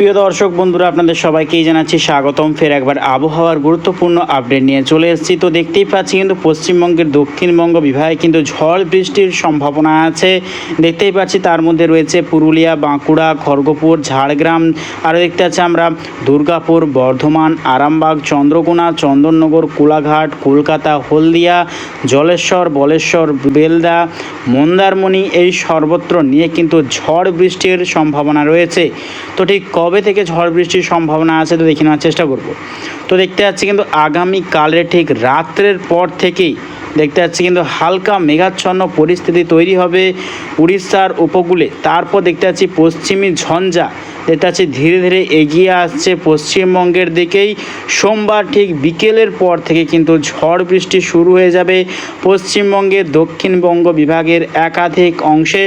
প্রিয় দর্শক বন্ধুরা, আপনাদের সবাইকেই জানাচ্ছি স্বাগতম। ফের একবার আবহাওয়ার গুরুত্বপূর্ণ আপডেট নিয়ে চলে এসেছি। তো দেখতেই পাচ্ছি কিন্তু পশ্চিমবঙ্গের দক্ষিণবঙ্গ বিভাগে কিন্তু ঝড় বৃষ্টির সম্ভাবনা আছে। দেখতেই পাচ্ছি তার মধ্যে রয়েছে পুরুলিয়া, বাঁকুড়া, খড়গপুর, ঝাড়গ্রাম, আরও দেখতে পাচ্ছি আমরা দুর্গাপুর, বর্ধমান, আরামবাগ, চন্দ্রকোনা, চন্দননগর, কোলাঘাট, কলকাতা, হলদিয়া, জলেশ্বর, বলেশ্বর, বেলদা, মন্দারমণি, এই সর্বত্র নিয়ে কিন্তু ঝড় বৃষ্টির সম্ভাবনা রয়েছে। তো ঠিক কবে থেকে ঝড় বৃষ্টির সম্ভাবনা আছে তো দেখে নেওয়ার চেষ্টা করব। তো দেখতে পাচ্ছি কিন্তু আগামীকালে ঠিক রাত্রের পর থেকেই দেখতে পাচ্ছি কিন্তু হালকা মেঘাচ্ছন্ন পরিস্থিতি তৈরি হবে উড়িষ্যার উপকূলে। তারপর দেখতে পাচ্ছি পশ্চিমী ঝঞ্ঝা দেখতে পাচ্ছি ধীরে ধীরে এগিয়ে আসছে পশ্চিমবঙ্গের দিকেই। সোমবার ঠিক বিকেলের পর থেকে কিন্তু ঝড় বৃষ্টি শুরু হয়ে যাবে পশ্চিমবঙ্গের দক্ষিণবঙ্গ বিভাগের একাধিক অংশে।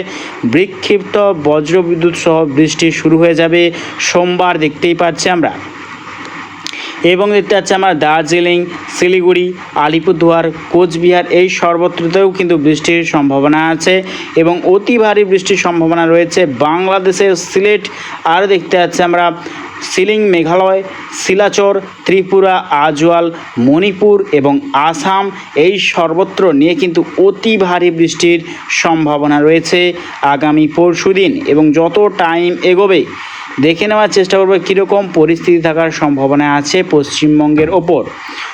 বিক্ষিপ্ত বজ্রবিদ্যুৎ সহ বৃষ্টি শুরু হয়ে যাবে সোমবার, দেখতেই পাচ্ছি আমরা। এবং দেখতে পাচ্ছি আমরা দার্জিলিং, শিলিগুড়ি, আলিপুরদুয়ার, কোচবিহার, এই সর্বত্রতেও কিন্তু বৃষ্টির সম্ভাবনা আছে এবং অতি ভারী বৃষ্টির সম্ভাবনা রয়েছে বাংলাদেশের সিলেট, আর দেখতে পাচ্ছি আমরা শিলিং, মেঘালয়, শিলাচর, ত্রিপুরা, আজওয়াল, মণিপুর এবং আসাম, এই সর্বত্র নিয়ে কিন্তু অতি ভারী বৃষ্টির সম্ভাবনা রয়েছে আগামী পরশুদিন। এবং যত টাইম এগোবে দেখে নেওয়ার চেষ্টা করবো কীরকম পরিস্থিতি থাকার সম্ভাবনা আছে পশ্চিমবঙ্গের ওপর।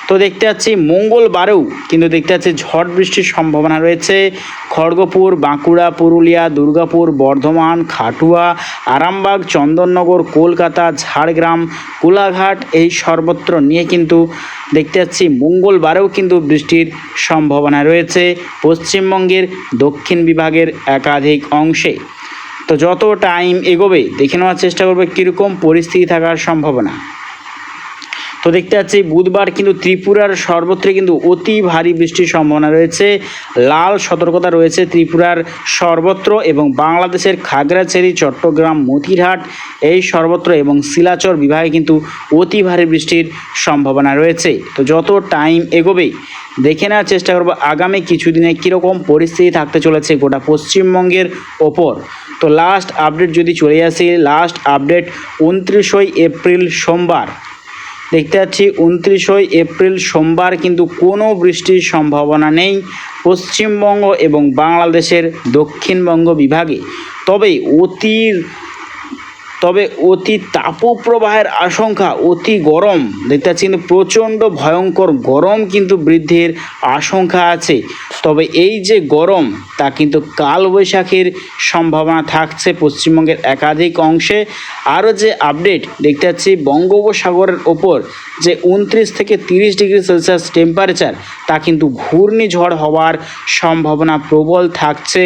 তো দেখতে পাচ্ছি মঙ্গলবারেও কিন্তু দেখতে পাচ্ছি ঝড় বৃষ্টির সম্ভাবনা রয়েছে খড়গপুর, বাঁকুড়া, পুরুলিয়া, দুর্গাপুর, বর্ধমান, খাটুয়া, আরামবাগ, চন্দননগর, কলকাতা, ঝাড়গ্রাম, কোলাঘাট, এই সর্বত্র নিয়ে কিন্তু দেখতে পাচ্ছি মঙ্গলবারেও কিন্তু বৃষ্টির সম্ভাবনা রয়েছে পশ্চিমবঙ্গের দক্ষিণ বিভাগের একাধিক অংশে। তো যত টাইম এগোবে দেখে নেওয়ার চেষ্টা করবে কীরকম পরিস্থিতি থাকার সম্ভাবনা। তো দেখতে পাচ্ছি বুধবার কিন্তু ত্রিপুরার সর্বত্রে কিন্তু অতি ভারী বৃষ্টির সম্ভাবনা রয়েছে। লাল সতর্কতা রয়েছে ত্রিপুরার সর্বত্র এবং বাংলাদেশের খাগড়াছড়ি, চট্টগ্রাম, মতিরহাট, এই সর্বত্র এবং শিলাচর বিভাগে কিন্তু অতি ভারী বৃষ্টির সম্ভাবনা রয়েছে। তো যত টাইম এগোবে দেখে নেওয়ার চেষ্টা করবো আগামী কিছুদিনে কীরকম পরিস্থিতি থাকতে চলেছে গোটা পশ্চিমবঙ্গের ওপর। তো লাস্ট আপডেট যদি চলে আসি, লাস্ট আপডেট 29 এপ্রিল সোমবার। দেখতে পাচ্ছি 29 এপ্রিল সোমবার কিন্তু কোনো বৃষ্টির সম্ভাবনা নেই পশ্চিমবঙ্গ এবং বাংলাদেশের দক্ষিণবঙ্গ বিভাগে। তবে অতি তাপপ্রবাহের আশঙ্কা, অতি গরম দেখতে পাচ্ছি কিন্তু প্রচণ্ড ভয়ঙ্কর গরম কিন্তু বৃদ্ধির আশঙ্কা আছে। তবে এই যে গরম তা কিন্তু কালবৈশাখীর সম্ভাবনা থাকছে পশ্চিমবঙ্গের একাধিক অংশে। আরও যে আপডেট দেখতে পাচ্ছি বঙ্গোপসাগরের ওপর যে 29 থেকে 30 ডিগ্রি সেলসিয়াস টেম্পারেচার, তা কিন্তু ঘূর্ণিঝড় হওয়ার সম্ভাবনা প্রবল থাকছে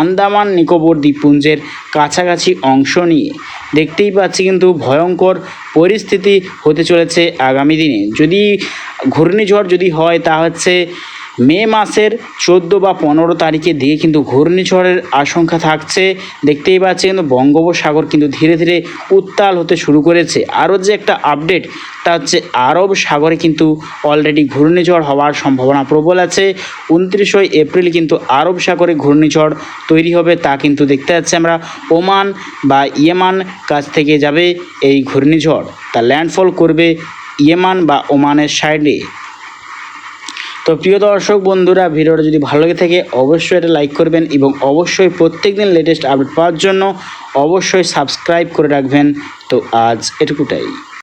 আন্দামান নিকোবর দ্বীপপুঞ্জের কাছাকাছি অংশ নিয়ে। দেখতেই পাচ্ছি কিন্তু ভয়ঙ্কর পরিস্থিতি হতে চলেছে আগামী দিনে। যদি ঘূর্ণিঝড় যদি হয় তা হচ্ছে মে মাসের 14 বা 15 তারিখের দিকে কিন্তু ঘূর্ণিঝড়ের আশঙ্কা থাকছে। দেখতেই পাচ্ছি কিন্তু বঙ্গোপসাগর কিন্তু ধীরে ধীরে উত্তাল হতে শুরু করেছে। আরও যে একটা আপডেট তা হচ্ছে আরব সাগরে কিন্তু অলরেডি ঘূর্ণিঝড় হওয়ার সম্ভাবনা প্রবল আছে। 29 এপ্রিল কিন্তু আরব সাগরে ঘূর্ণিঝড় তৈরি হবে, তা কিন্তু দেখতে পাচ্ছি আমরা ওমান বা ইয়েমান কাছ থেকে যাবে এই ঘূর্ণিঝড়, তা ল্যান্ডফল করবে ইয়েমান বা ওমানের সাইডে। তো প্রিয় দর্শক বন্ধুরা, ভিডিওটা যদি ভালো লেগে থাকে অবশ্যই এটা লাইক করবেন এবং অবশ্যই প্রত্যেকদিন লেটেস্ট আপডেট পাওয়ার জন্য অবশ্যই সাবস্ক্রাইব করে রাখবেন। তো আজ এটুকুটাই।